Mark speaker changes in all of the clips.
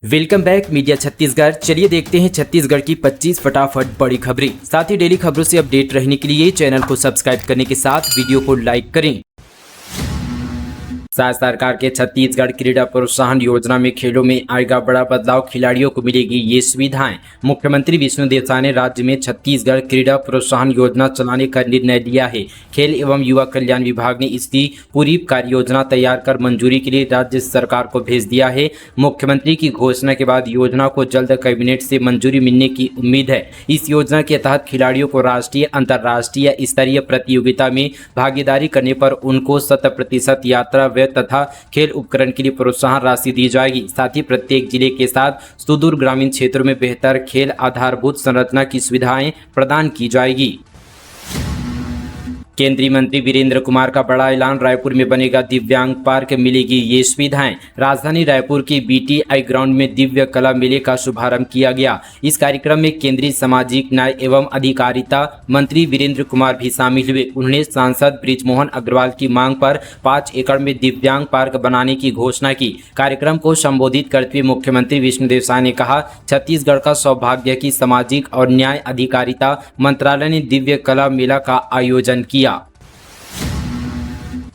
Speaker 1: Welcome back media Chhattisgarh. चलिए देखते हैं छत्तीसगढ़ की 25 फटाफट बड़ी खबरें। साथ ही डेली खबरों से अपडेट रहने के लिए चैनल को सब्सक्राइब करने के साथ वीडियो को लाइक करें। राज्य सरकार के छत्तीसगढ़ क्रीड़ा प्रोत्साहन योजना में खेलों में आएगा बड़ा बदलाव, खिलाड़ियों को मिलेगी ये सुविधाएं। मुख्यमंत्री विष्णुदेव साय ने राज्य में छत्तीसगढ़ क्रीड़ा प्रोत्साहन योजना चलाने का निर्णय लिया है। खेल एवं युवा कल्याण विभाग ने इसकी पूरी कार्य योजना तैयार कर मंजूरी के लिए राज्य सरकार को भेज दिया है। मुख्यमंत्री की घोषणा के बाद योजना को जल्द कैबिनेट से मंजूरी मिलने की उम्मीद है। इस योजना के तहत खिलाड़ियों को राष्ट्रीय, अंतर्राष्ट्रीय स्तरीय प्रतियोगिता में भागीदारी करने पर उनको 100% यात्रा व्यय तथा खेल उपकरण के लिए प्रोत्साहन राशि दी जाएगी। साथ ही प्रत्येक जिले के साथ सुदूर ग्रामीण क्षेत्रों में बेहतर खेल आधारभूत संरचना की सुविधाएं प्रदान की जाएगी। केंद्रीय मंत्री वीरेंद्र कुमार का बड़ा ऐलान, रायपुर में बनेगा दिव्यांग पार्क, मिलेगी ये सुविधाएं। राजधानी रायपुर के बीटीआई ग्राउंड में दिव्य कला मेले का शुभारंभ किया गया। इस कार्यक्रम में केंद्रीय सामाजिक न्याय एवं अधिकारिता मंत्री वीरेंद्र कुमार भी शामिल हुए। उन्होंने सांसद बृजमोहन अग्रवाल की मांग पर 5 एकड़ में दिव्यांग पार्क बनाने की घोषणा की। कार्यक्रम को संबोधित करते हुए मुख्यमंत्री विष्णुदेव साय ने कहा, छत्तीसगढ़ का सौभाग्य की सामाजिक और न्याय अधिकारिता मंत्रालय ने दिव्य कला मेला का आयोजन किया।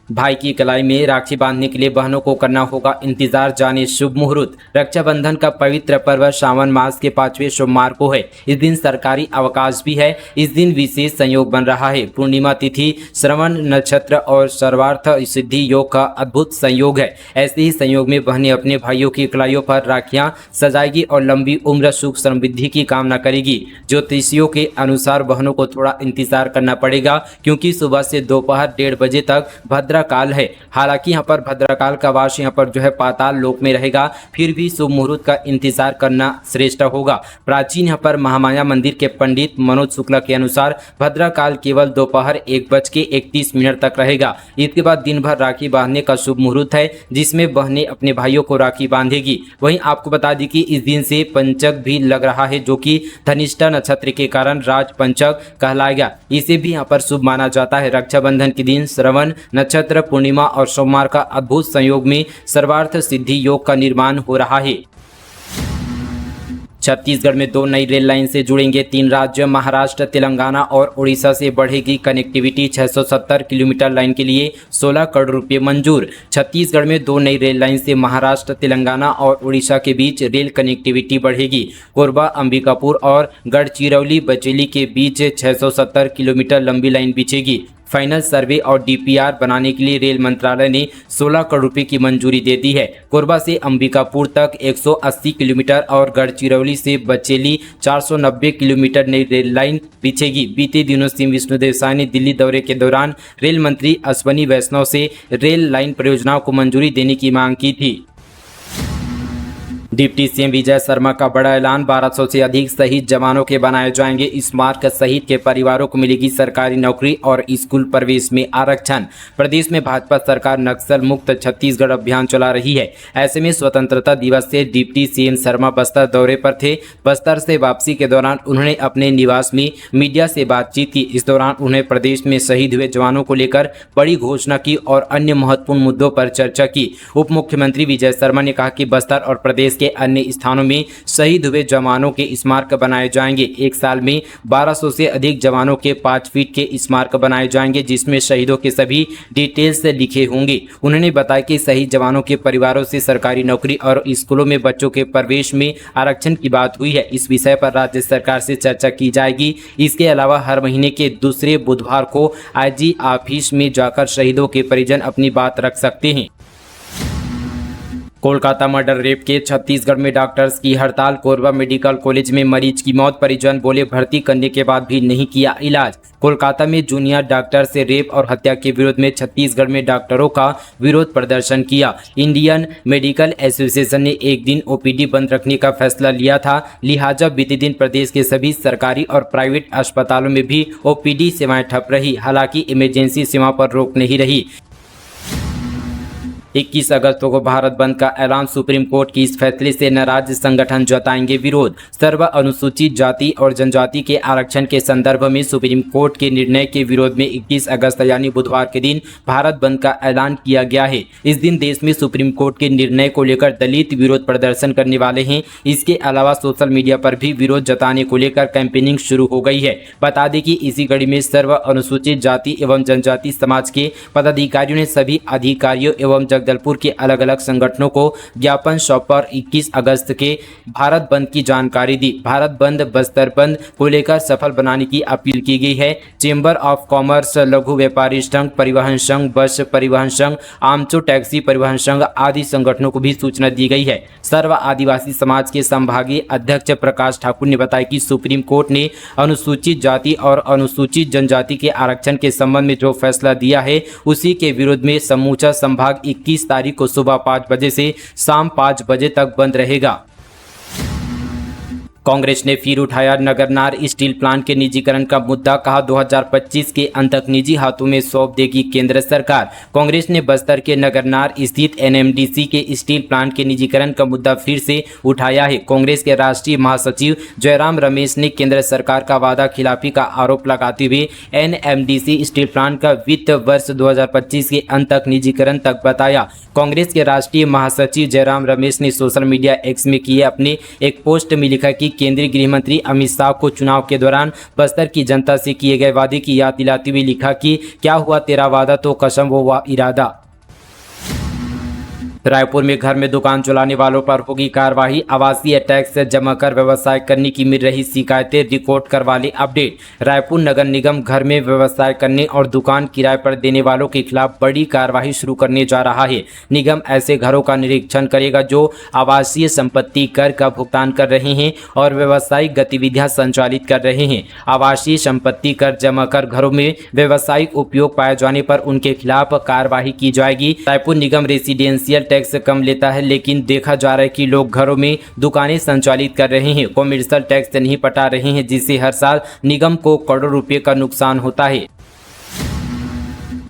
Speaker 1: भाई की कलाई में राखी बांधने के लिए बहनों को करना होगा इंतजार, जाने शुभ मुहूर्त। रक्षाबंधन का पवित्र पर्व श्रावण मास के 5वें सोमवार को है। इस दिन सरकारी अवकाश भी है। इस दिन विशेष संयोग बन रहा है। पूर्णिमा तिथि, श्रवण नक्षत्र और सर्वार्थ सिद्धि योग का अद्भुत संयोग है। ऐसे ही संयोग में बहनें अपने भाइयों की कलाइयों पर राखियां सजाएगी और लंबी उम्र, सुख समृद्धि की कामना करेगी। ज्योतिषियों के अनुसार बहनों को थोड़ा इंतजार करना पड़ेगा, क्योंकि सुबह से दोपहर 1:30 बजे तक काल है। हालांकि यहाँ पर भद्रकाल का वास यहाँ पर पाताल लोक में रहेगा, फिर भी शुभ मुहूर्त का इंतजार करना श्रेष्ठ होगा। प्राचीन यहाँ पर महामाया मंदिर के पंडित मनोज शुक्ला के अनुसार भद्रकाल केवल दोपहर 1:31 तक रहेगा। इसके बाद दिन भर राखी बांधने का शुभ मुहूर्त है, जिसमें बहनें अपने भाइयों को राखी बांधेगी। वहीं आपको बता दें कि इस दिन से पंचक भी लग रहा है, जो कि धनिष्ठा नक्षत्र के कारण राज पंचक कहलाएगा। इसे भी यहाँ पर शुभ माना जाता है। रक्षाबंधन के दिन श्रवण नक्षत्र, पूर्णिमा और सोमवार का अद्भुत संयोग में सर्वार्थ सिद्धि योग का निर्माण हो रहा है। छत्तीसगढ़ में 2 नई रेल लाइन से जुड़ेंगे 3 राज्य, महाराष्ट्र, तेलंगाना और उड़ीसा से बढ़ेगी कनेक्टिविटी। 670 किलोमीटर लाइन के लिए 16 करोड़ रुपए मंजूर। छत्तीसगढ़ में 2 नई रेल लाइन से महाराष्ट्र, तेलंगाना और उड़ीसा के बीच रेल कनेक्टिविटी बढ़ेगी। कोरबा, अंबिकापुर और गढ़चिरौली बचेली के बीच 670 किलोमीटर लंबी लाइन बिछेगी। फाइनल सर्वे और डीपीआर बनाने के लिए रेल मंत्रालय ने 16 करोड़ रुपए की मंजूरी दे दी है। कोरबा से अंबिकापुर तक 180 किलोमीटर और गढ़चिरौली से बचेली 490 किलोमीटर नई रेल लाइन बिछेगी। बीते दिनों सीएम विष्णुदेव साय ने दिल्ली दौरे के दौरान रेल मंत्री अश्वनी वैष्णव से रेल लाइन परियोजनाओं को मंजूरी देने की मांग की थी। डिप्टी सीएम विजय शर्मा का बड़ा ऐलान, 1200 से अधिक शहीद जवानों के बनाए जाएंगे स्मारक। शहीद के परिवारों को मिलेगी सरकारी नौकरी और स्कूल प्रवेश में आरक्षण। प्रदेश में भाजपा सरकार नक्सल मुक्त छत्तीसगढ़ अभियान चला रही है। ऐसे में स्वतंत्रता दिवस से डिप्टी सीएम शर्मा बस्तर दौरे पर थे। बस्तर से वापसी के दौरान उन्होंने अपने निवास में मीडिया से बातचीत की। इस दौरान उन्होंने प्रदेश में शहीद हुए जवानों को लेकर बड़ी घोषणा की और अन्य महत्वपूर्ण मुद्दों पर चर्चा की। उप मुख्यमंत्री विजय शर्मा ने कहा कि बस्तर और प्रदेश अन्य स्थानों में शहीद हुए जवानों के स्मारक बनाए जाएंगे। एक साल में 1200 से अधिक जवानों के 5 फीट के स्मारक बनाए जाएंगे, जिसमें शहीदों के सभी डिटेल्स लिखे होंगे। उन्होंने बताया कि शहीद जवानों के परिवारों से सरकारी नौकरी और स्कूलों में बच्चों के प्रवेश में आरक्षण की बात हुई है। इस विषय पर राज्य सरकार से चर्चा की जाएगी। इसके अलावा हर महीने के दूसरे बुधवार को आईजी ऑफिस में जाकर शहीदों के परिजन अपनी बात रख सकते हैं। कोलकाता मर्डर रेप के छत्तीसगढ़ में डॉक्टर्स की हड़ताल। कोरबा मेडिकल कॉलेज में मरीज की मौत, परिजन बोले भर्ती करने के बाद भी नहीं किया इलाज। कोलकाता में जूनियर डॉक्टर से रेप और हत्या के विरोध में छत्तीसगढ़ में डॉक्टरों का विरोध प्रदर्शन किया। इंडियन मेडिकल एसोसिएशन ने एक दिन ओपीडी बंद रखने का फैसला लिया था। लिहाजा बीते दिन प्रदेश के सभी सरकारी और प्राइवेट अस्पतालों में भी ओपीडी सेवाएं ठप रही। हालांकि इमरजेंसी सेवा पर रोक नहीं रही। 21 अगस्त को भारत बंद का ऐलान। सुप्रीम कोर्ट की इस फैसले से नाराज संगठन जताएंगे विरोध। सर्व अनुसूचित जाति और जनजाति के आरक्षण के संदर्भ में सुप्रीम कोर्ट के निर्णय के विरोध में 21 अगस्त यानी बुधवार के दिन भारत बंद का ऐलान किया गया है। इस दिन देश में सुप्रीम कोर्ट के निर्णय को लेकर दलित विरोध प्रदर्शन करने वाले हैं। इसके अलावा सोशल मीडिया पर भी विरोध जताने को लेकर कैंपेनिंग शुरू हो गई है। बता दें कि इसी कड़ी में सर्व अनुसूचित जाति एवं जनजाति समाज के पदाधिकारियों ने सभी अधिकारियों एवं जगदलपुर के अलग अलग संगठनों को ज्ञापन सौंपकर 21 अगस्त के भारत बंद की जानकारी दी। भारत बंद बस्तर बंद को लेकर सफल बनाने की अपील की गई है। चेंबर ऑफ कॉमर्स, लघु व्यापारी संघ, परिवहन संघ, बस परिवहन संघ, आमचो टैक्सी परिवहन संघ आदि संगठनों को भी सूचना दी गई है। सर्व आदिवासी समाज के संभागीय अध्यक्ष प्रकाश ठाकुर ने बताया कि सुप्रीम कोर्ट ने अनुसूचित जाति और अनुसूचित जनजाति के आरक्षण के संबंध में जो फैसला दिया है उसी के विरोध में समूचा संभाग 21 तारीख को सुबह 5 बजे से शाम 5 बजे तक बंद रहेगा। कांग्रेस ने फिर उठाया नगरनार स्टील प्लांट के निजीकरण का मुद्दा। कहा 2025 के अंत तक निजी हाथों में सौंप देगी केंद्र सरकार। कांग्रेस ने बस्तर के नगरनार स्थित एनएमडीसी के स्टील प्लांट के निजीकरण का मुद्दा फिर से उठाया है। कांग्रेस के राष्ट्रीय महासचिव जयराम रमेश ने केंद्र सरकार का वादा खिलाफी का आरोप लगाते हुए एनएमडीसी स्टील प्लांट का वित्त वर्ष 2025 के अंत तक निजीकरण तक बताया। कांग्रेस के राष्ट्रीय महासचिव जयराम रमेश ने सोशल मीडिया एक्स में किए अपने एक पोस्ट में लिखा कि केंद्रीय गृह मंत्री अमित शाह को चुनाव के दौरान बस्तर की जनता से किए गए वादे की याद दिलाते हुए लिखा कि क्या हुआ तेरा वादा तो कसम वो इरादा। रायपुर में घर में दुकान चलाने वालों पर होगी कार्रवाई। आवासीय टैक्स जमा कर व्यवसाय करने की मिल रही शिकायतें रिकॉर्ड करवा ले अपडेट। रायपुर नगर निगम घर में व्यवसाय करने और दुकान किराए पर देने वालों के खिलाफ बड़ी कार्रवाई शुरू करने जा रहा है। निगम ऐसे घरों का निरीक्षण करेगा जो आवासीय संपत्ति कर का भुगतान कर रहे हैं और व्यावसायिक गतिविधियां संचालित कर रहे हैं। आवासीय संपत्ति कर जमा कर घरों में व्यावसायिक उपयोग पाए जाने पर उनके खिलाफ कार्रवाई की जाएगी। रायपुर निगम रेसिडेंशियल टैक्स कम लेता है, लेकिन देखा जा रहा है कि लोग घरों में दुकानें संचालित कर रहे हैं, कॉमर्शियल टैक्स नहीं पटा रहे हैं, जिससे हर साल निगम को करोड़ों रुपए का नुकसान होता है।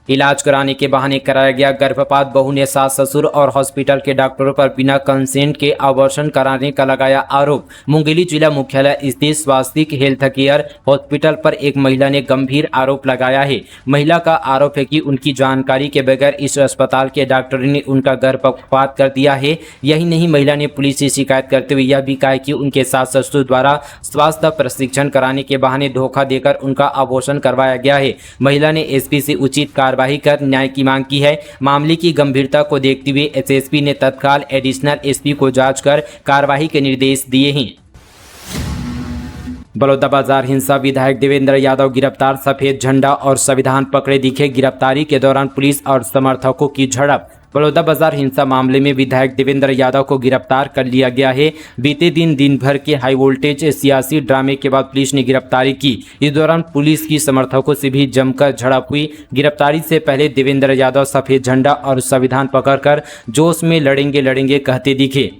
Speaker 1: इलाज कराने के बहाने कराया गया गर्भपात। बहू ने सास ससुर और हॉस्पिटल के डॉक्टरों पर बिना कंसेंट के अबॉर्शन कराने का लगाया आरोप। मुंगेली जिला मुख्यालय स्थित स्वास्तिक हेल्थ केयर हॉस्पिटल पर एक महिला ने गंभीर आरोप लगाया है। महिला का आरोप है कि उनकी जानकारी के बगैर इस अस्पताल के डॉक्टरों ने उनका गर्भपात कर दिया है। यही नहीं, महिला ने पुलिस से शिकायत करते हुए यह भी कहा कि उनके सास ससुर द्वारा स्वास्थ्य प्रशिक्षण कराने के बहाने धोखा देकर उनका अबॉर्शन करवाया गया है। महिला ने एसपी से उचित कार्रवाई कर न्याय की मांग की है। मामले की गंभीरता को देखते हुए एसएसपी ने तत्काल एडिशनल एसपी को जांच कर कार्रवाई के निर्देश दिए हैं। बलौदाबाजार हिंसा, विधायक देवेंद्र यादव गिरफ्तार। सफेद झंडा और संविधान पकड़े दिखे। गिरफ्तारी के दौरान पुलिस और समर्थकों की झड़प। बलौदाबाजार हिंसा मामले में विधायक देवेंद्र यादव को गिरफ्तार कर लिया गया है। बीते दिन भर के हाई वोल्टेज सियासी ड्रामे के बाद पुलिस ने गिरफ्तारी की। इस दौरान पुलिस की समर्थकों से भी जमकर झड़प हुई। गिरफ्तारी से पहले देवेंद्र यादव सफेद झंडा और संविधान पकड़कर जोश में लड़ेंगे कहते दिखे।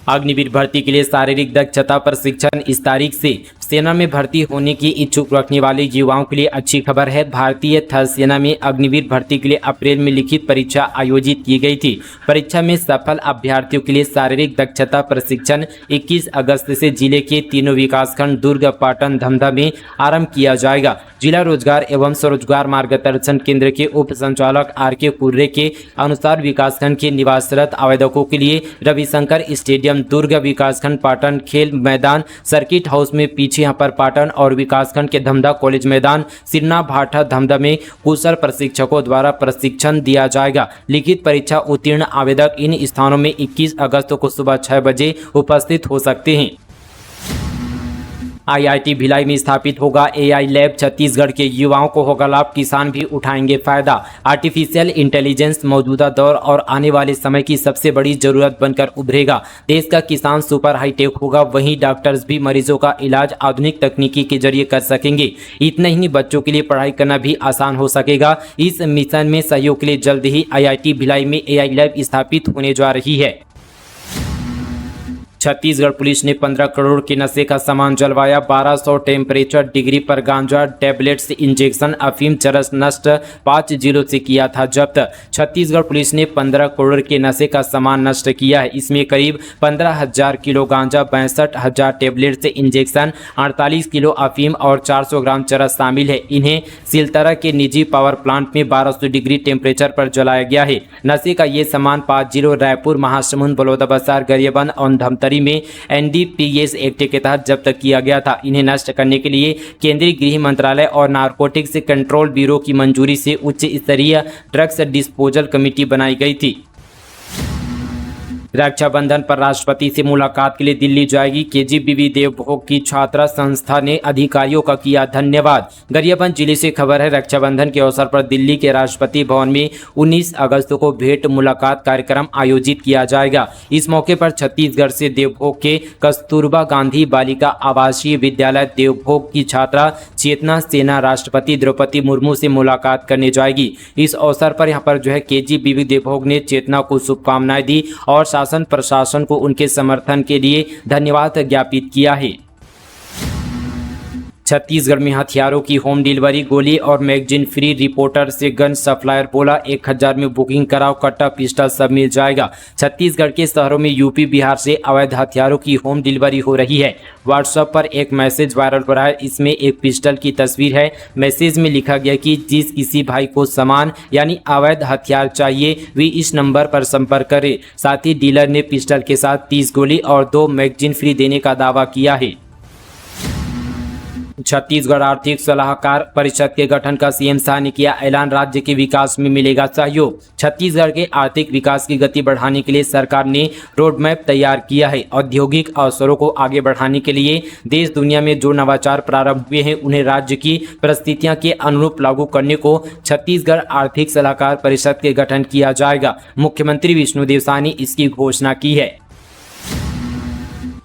Speaker 1: अग्निवीर भर्ती के लिए शारीरिक दक्षता प्रशिक्षण इस तारीख से। सेना में भर्ती होने की इच्छुक रखने वाले युवाओं के लिए अच्छी खबर है। भारतीय थल सेना में अग्निवीर भर्ती के लिए अप्रैल में लिखित परीक्षा आयोजित की गई थी। परीक्षा में सफल अभ्यर्थियों के लिए शारीरिक दक्षता प्रशिक्षण 21 अगस्त से जिले के तीनों विकासखंड दुर्ग, पाटन, धमधा में आरंभ किया जाएगा। जिला रोजगार एवं स्वरोजगार मार्गदर्शन केंद्र के उप संचालक आर.के. कुर्रे के अनुसार विकासखंड के निवासरत आवेदकों के लिए रविशंकर स्टेडियम, दुर्ग विकासखंड, पाटन खेल मैदान, सर्किट हाउस में पीछे यहाँ पर पाटन और विकासखंड के धमधा कॉलेज मैदान, सिरना भाटा धमधा में कुशल प्रशिक्षकों द्वारा प्रशिक्षण दिया जाएगा। लिखित परीक्षा उत्तीर्ण आवेदक इन स्थानों में 21 अगस्त को सुबह 6 बजे उपस्थित हो सकते हैं। आईआईटी भिलाई में स्थापित होगा एआई लैब। छत्तीसगढ़ के युवाओं को होगा लाभ, किसान भी उठाएंगे फायदा। आर्टिफिशियल इंटेलिजेंस मौजूदा दौर और आने वाले समय की सबसे बड़ी जरूरत बनकर उभरेगा। देश का किसान सुपर हाईटेक होगा, वहीं डॉक्टर्स भी मरीजों का इलाज आधुनिक तकनीकी के जरिए कर सकेंगे। इतना ही नहीं, बच्चों के लिए पढ़ाई करना भी आसान हो सकेगा। इस मिशन में सहयोग के लिए जल्द ही आईआईटी भिलाई में एआई लैब स्थापित होने जा रही है। छत्तीसगढ़ पुलिस ने 15 करोड़ के नशे का सामान जलवाया। 1200 टेम्परेचर डिग्री पर गांजा, टैबलेट्स, इंजेक्शन, अफीम, चरस नष्ट। 5 जिलों से किया था जब्त। छत्तीसगढ़ पुलिस ने 15 करोड़ के नशे का सामान नष्ट किया है। इसमें करीब 15,000 किलो गांजा, 62,000 टैबलेट्स, इंजेक्शन, 48 किलो अफीम और 400 ग्राम चरस शामिल है। इन्हें सिलतरा के निजी पावर प्लांट में 1200 डिग्री टेम्परेचर पर जलाया गया है। नशे का ये सामान 5 जिलों रायपुर, महासमुंद, बलौदाबाजार, गरियाबंद और धमतरी में NDPS एक्ट के तहत जब्त किया गया था। इन्हें नष्ट करने के लिए केंद्रीय गृह मंत्रालय और नारकोटिक्स कंट्रोल ब्यूरो की मंजूरी से उच्च स्तरीय ड्रग्स डिस्पोजल कमेटी बनाई गई थी। रक्षाबंधन पर राष्ट्रपति से मुलाकात के लिए दिल्ली जाएगी KGBV देवभोग की छात्रा संस्था ने अधिकारियों का किया धन्यवाद। गरियाबंद जिले से खबर है, रक्षाबंधन के अवसर पर दिल्ली के राष्ट्रपति भवन में 19 अगस्त को भेंट मुलाकात कार्यक्रम आयोजित किया जाएगा। इस मौके पर छत्तीसगढ़ से देवभोग के कस्तूरबा गांधी बालिका आवासीय विद्यालय देवभोग की छात्रा चेतना सेना राष्ट्रपति द्रौपदी मुर्मू से मुलाकात करने जाएगी। इस अवसर पर यहाँ पर KGBV देवभोग ने चेतना को शुभकामनाएं दी और शासन प्रशासन को उनके समर्थन के लिए धन्यवाद ज्ञापित किया है। छत्तीसगढ़ में हथियारों की होम डिलीवरी, गोली और मैगजीन फ्री। रिपोर्टर से गन सप्लायर बोला 1000 में बुकिंग कराओ, कट्टा पिस्टल सब मिल जाएगा। छत्तीसगढ़ के शहरों में यूपी बिहार से अवैध हथियारों की होम डिलीवरी हो रही है। व्हाट्सएप पर एक मैसेज वायरल हो रहा है। इसमें एक पिस्टल की तस्वीर है। मैसेज में लिखा गया कि जिस किसी भाई को सामान यानी अवैध हथियार चाहिए वे इस नंबर पर संपर्क करें। साथ ही डीलर ने पिस्टल के साथ 30 गोली और 2 मैगजीन फ्री देने का दावा किया है। छत्तीसगढ़ आर्थिक सलाहकार परिषद के गठन का सीएम शाह ने किया ऐलान। राज्य के विकास में मिलेगा सहयोग। छत्तीसगढ़ के आर्थिक विकास की गति बढ़ाने के लिए सरकार ने रोड मैप तैयार किया है। औद्योगिक अवसरों को आगे बढ़ाने के लिए देश दुनिया में जो नवाचार प्रारंभ हुए हैं उन्हें राज्य की परिस्थितियों के अनुरूप लागू करने को छत्तीसगढ़ आर्थिक सलाहकार परिषद के गठन किया जाएगा। मुख्यमंत्री विष्णुदेव साय ने इसकी घोषणा की है।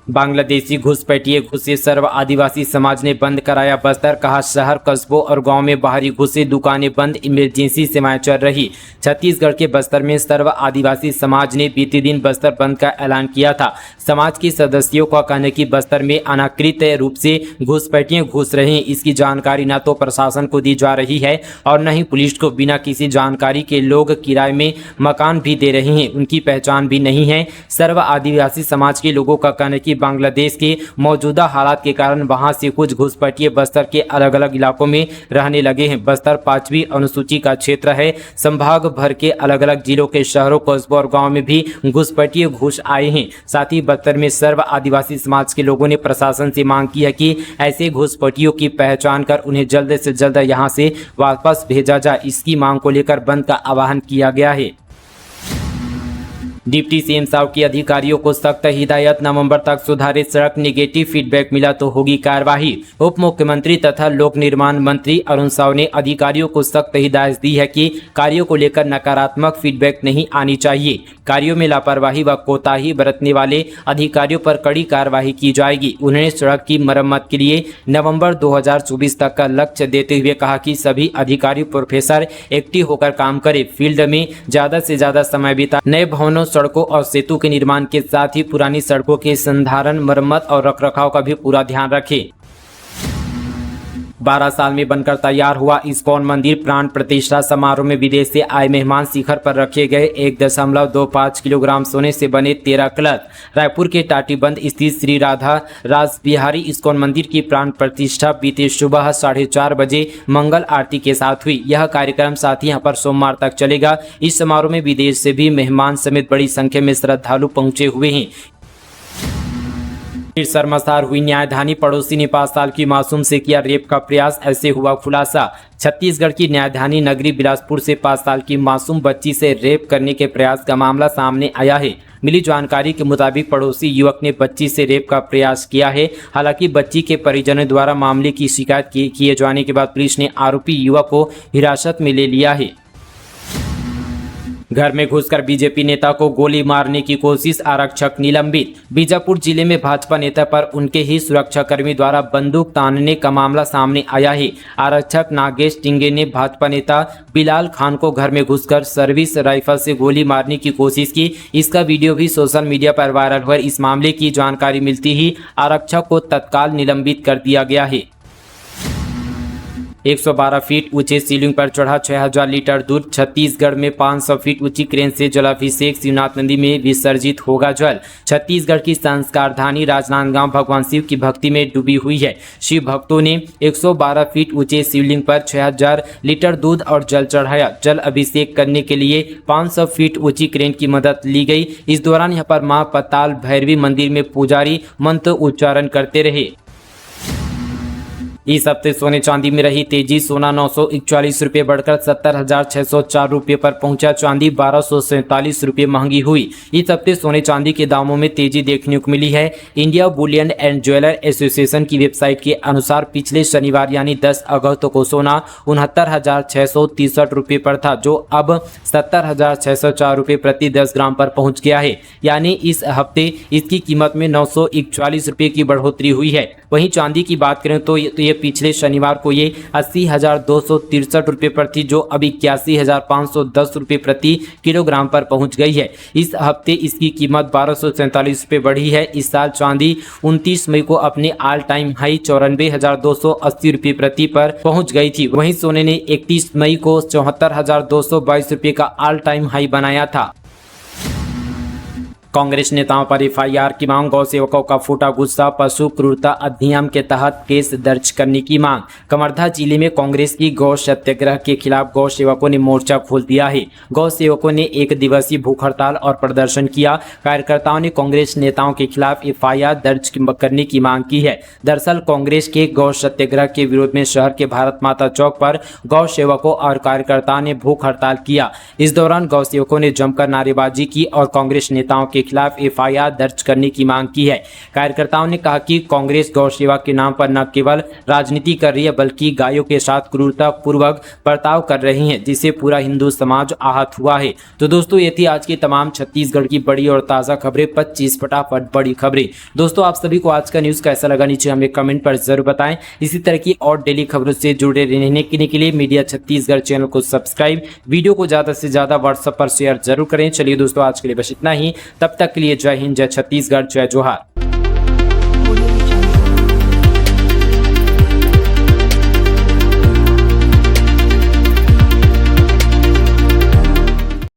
Speaker 1: बांग्लादेशी घुसपैठिए घुसे, सर्व आदिवासी समाज ने बंद कराया बस्तर। कहा शहर, कस्बों और गांव में बाहरी घुसे, दुकानें बंद, इमरजेंसी सेवाएं चल रही। छत्तीसगढ़ के बस्तर में सर्व आदिवासी समाज ने बीते दिन बस्तर बंद का ऐलान किया था। समाज के सदस्यों का कहना है कि बस्तर में अनाकृत रूप से घुसपैठिए घुस रहे हैं। इसकी जानकारी न तो प्रशासन को दी जा रही है और न ही पुलिस को। बिना किसी जानकारी के लोग किराए में मकान भी दे रहे हैं, उनकी पहचान भी नहीं है। सर्व आदिवासी समाज के लोगों का कहना है कि बांग्लादेश के मौजूदा हालात के कारण वहां से कुछ घुसपैठिए बस्तर के अलग अलग इलाकों में रहने लगे हैं। बस्तर 5वीं अनुसूची का क्षेत्र है। संभाग भर के अलग अलग जिलों के शहरों, कस्बों और गांव में भी घुसपैठिए घुस आए हैं। साथ ही बस्तर में सर्व आदिवासी समाज के लोगों ने प्रशासन से मांग की है कि ऐसे घुसपैठियों की पहचान कर उन्हें जल्द से जल्द यहां से वापस भेजा जाए। इसकी मांग को लेकर बंद का आह्वान किया गया है। डिप्टी सीएम साहब की अधिकारियों को सख्त हिदायत, नवंबर तक सुधारित सड़क, निगेटिव फीडबैक मिला तो होगी कार्रवाई। उप मुख्यमंत्री तथा लोक निर्माण मंत्री अरुण साव ने अधिकारियों को सख्त हिदायत दी है कि कार्यों को लेकर नकारात्मक फीडबैक नहीं आनी चाहिए। कार्यों में लापरवाही व कोताही बरतने वाले अधिकारियों पर कड़ी कार्रवाई की जाएगी। उन्होंने सड़क की मरम्मत के लिए नवंबर 2024 तक का लक्ष्य देते हुए कहा कि सभी अधिकारी प्रोफेसर एक्टिव होकर काम करें, फील्ड में ज्यादा से ज्यादा समय बिता, नए भवनों, सड़कों और सेतु के निर्माण के साथ ही पुरानी सड़कों के संधारण, मरम्मत और रखरखाव का भी पूरा ध्यान रखें। 12 साल में बनकर तैयार हुआ इस्कॉन मंदिर। प्राण प्रतिष्ठा समारोह में विदेश से आए मेहमान शिखर पर रखे गए 1.25 किलोग्राम सोने से बने 13 कलश। रायपुर के टाटीबंध स्थित श्री राधा रास बिहारी इस्कॉन मंदिर की प्राण प्रतिष्ठा बीते सुबह 4:30 बजे मंगल आरती के साथ हुई। यह कार्यक्रम साथ ही यहाँ पर सोमवार तक चलेगा। इस समारोह में विदेश से भी मेहमान समेत बड़ी संख्या में श्रद्धालु पहुंचे हुए हैं। फिर शर्मसार हुई न्यायधानी, पड़ोसी ने 5 साल की मासूम से किया रेप का प्रयास, ऐसे हुआ खुलासा। छत्तीसगढ़ की न्यायधानी नगरी बिलासपुर से 5 साल की मासूम बच्ची से रेप करने के प्रयास का मामला सामने आया है। मिली जानकारी के मुताबिक पड़ोसी युवक ने बच्ची से रेप का प्रयास किया है। हालांकि बच्ची के परिजनों द्वारा मामले की शिकायत किए जाने के बाद पुलिस ने आरोपी युवक को हिरासत में ले लिया है। घर में घुसकर बीजेपी नेता को गोली मारने की कोशिश, आरक्षक निलंबित। बीजापुर जिले में भाजपा नेता पर उनके ही सुरक्षाकर्मी द्वारा बंदूक तानने का मामला सामने आया है। आरक्षक नागेश टिंगे ने भाजपा नेता बिलाल खान को घर में घुसकर सर्विस राइफल से गोली मारने की कोशिश की। इसका वीडियो भी सोशल मीडिया पर वायरल हुआ। इस मामले की जानकारी मिलती ही आरक्षक को तत्काल निलंबित कर दिया गया है। 112 फीट ऊंचे सीलिंग पर चढ़ा 6000 लीटर दूध। छत्तीसगढ़ में 500 फीट ऊंची क्रेन से जलाभिषेक, शिवनाथ नदी में विसर्जित होगा जल। छत्तीसगढ़ की संस्कारधानी राजनांदगांव भगवान शिव की भक्ति में डूबी हुई है। शिव भक्तों ने 112 फीट ऊंचे शिवलिंग पर 6000 लीटर दूध और जल चढ़ाया। जल अभिषेक करने के लिए 500 फीट ऊंची क्रेन की मदद ली गई। इस दौरान यहां पर मां पताल भैरवी मंदिर में पुजारी मंत्र उच्चारण करते रहे। इस हफ्ते सोने चांदी में रही तेजी। सोना 941 रुपये बढ़कर 70,604 रुपये पर पहुंचा। चांदी 1247 रुपये महंगी हुई। इस हफ्ते सोने चांदी के दामों में तेजी देखने को मिली है। India Boolean and jeweller association की वेबसाइट के अनुसार पिछले शनिवार यानी 10 अगस्त को सोना 69,663 रुपये पर था, जो अब 70,604 रुपये प्रति 10 ग्राम पर पहुंच गया है। यानी इस हफ्ते इसकी कीमत में 941 रुपये की बढ़ोतरी हुई है। वहीं चांदी की बात करें तो ये पिछले शनिवार को ये 80,263 रुपये पर थी, जो अब 81,510 रुपये प्रति किलोग्राम पर पहुंच गई है। इस हफ्ते इसकी कीमत 1247 रुपये बढ़ी है। इस साल चांदी 29 मई को अपने ऑल टाइम हाई 94,280 रुपये प्रति पर पहुंच गई थी। वहीं सोने ने 31 मई को 74,222 रुपये का ऑल टाइम हाई बनाया था। कांग्रेस नेताओं पर एफआईआर की मांग। गौ सेवकों का फूटा गुस्सा। पशु क्रूरता अधिनियम के तहत केस दर्ज करने की मांग। कवर्धा जिले में कांग्रेस की गौ सत्याग्रह के खिलाफ गौ सेवकों ने मोर्चा खोल दिया है। गौ सेवकों ने 1 दिवसीय भूख हड़ताल और प्रदर्शन किया। कार्यकर्ताओं ने कांग्रेस नेताओं के खिलाफ एफआईआर दर्ज करने की मांग की है। दरअसल कांग्रेस के गौ सत्याग्रह के विरोध में शहर के भारत माता चौक पर गौ सेवकों और कार्यकर्ताओं ने भूख हड़ताल किया। इस दौरान गौ सेवकों ने जमकर नारेबाजी की और कांग्रेस नेताओं के खिलाफ एफआईआर दर्ज करने की मांग की है। कार्यकर्ताओं ने कहा कि कांग्रेस गौ सेवा के नाम पर न केवल राजनीति कर रही है, बल्कि गायों के साथ क्रूरता पूर्वक बर्ताव कर रही है, जिससे पूरा हिंदू समाज आहत हुआ है। तो दोस्तों, ये थी आज की तमाम छत्तीसगढ़ की बड़ी और ताज़ा खबरें। 25 फटाफट बड़ी खबरें। दोस्तों, आप सभी को आज का न्यूज़ कैसा लगा नीचे हमें कमेंट पर जरूर बताएं। इसी तरह की और डेली खबरों से जुड़े रहने के लिए मीडिया छत्तीसगढ़ चैनल को सब्सक्राइब, वीडियो को ज़्यादा से ज़्यादा व्हाट्सएप पर शेयर जरूर करें। चलिए दोस्तों, आज के लिए बस इतना ही। तब तक के लिए जय हिंद, जय छत्तीसगढ़, जय जोहार।